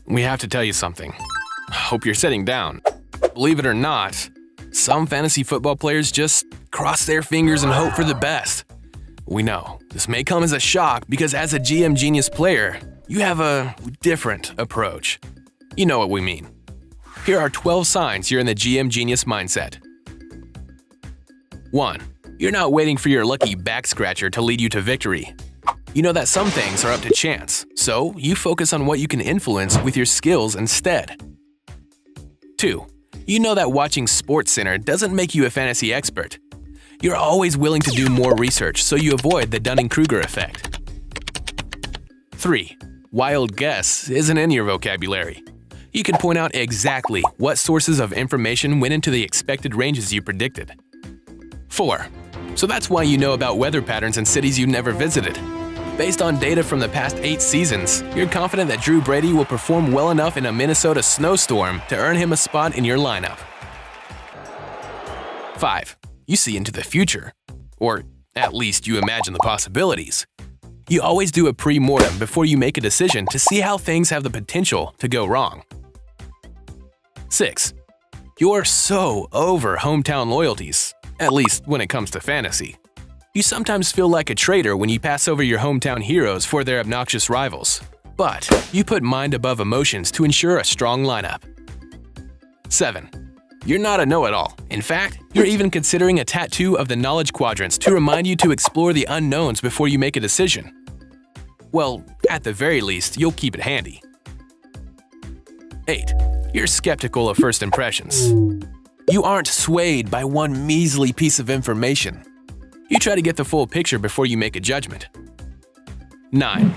We have to tell you something. Hope you're sitting down. Believe it or not, some fantasy football players just cross their fingers and hope for the best. We know, this may come as a shock because as a GM Genius player, you have a different approach. You know what we mean. Here are 12 signs you're in the GM Genius mindset. 1. You're not waiting for your lucky back scratcher to lead you to victory. You know that some things are up to chance, so you focus on what you can influence with your skills instead. 2. You know that watching SportsCenter doesn't make you a fantasy expert. You're always willing to do more research so you avoid the Dunning-Kruger effect. 3. Wild guess isn't in your vocabulary. You can point out exactly what sources of information went into the expected ranges you predicted. 4. So that's why you know about weather patterns in cities you never visited. Based on data from the past 8 seasons, you're confident that Drew Brady will perform well enough in a Minnesota snowstorm to earn him a spot in your lineup. 5. You see into the future. Or at least you imagine the possibilities. You always do a pre-mortem before you make a decision to see how things have the potential to go wrong. 6. You're so over hometown loyalties, at least when it comes to fantasy. You sometimes feel like a traitor when you pass over your hometown heroes for their obnoxious rivals, but you put mind above emotions to ensure a strong lineup. 7. You're not a know-it-all. In fact, you're even considering a tattoo of the knowledge quadrants to remind you to explore the unknowns before you make a decision. Well, at the very least, you'll keep it handy. 8. You're skeptical of first impressions. You aren't swayed by one measly piece of information. You try to get the full picture before you make a judgment. 9.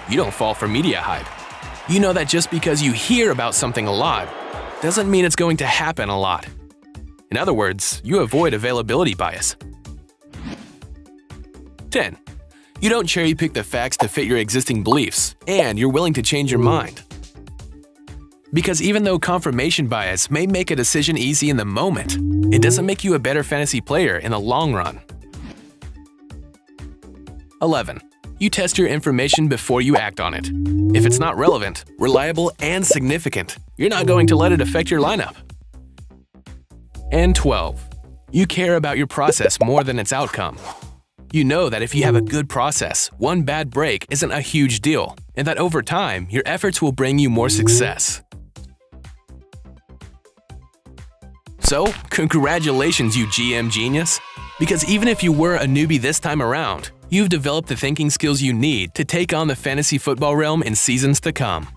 You don't fall for media hype. You know that just because you hear about something a lot, doesn't mean it's going to happen a lot. In other words, you avoid availability bias. 10. You don't cherry-pick the facts to fit your existing beliefs, and you're willing to change your mind. Because even though confirmation bias may make a decision easy in the moment, it doesn't make you a better fantasy player in the long run. 11. You test your information before you act on it. If it's not relevant, reliable, and significant, you're not going to let it affect your lineup. And 12. You care about your process more than its outcome. You know that if you have a good process, one bad break isn't a huge deal, and that over time, your efforts will bring you more success. So, congratulations, you GM genius! Because even if you were a newbie this time around, you've developed the thinking skills you need to take on the fantasy football realm in seasons to come.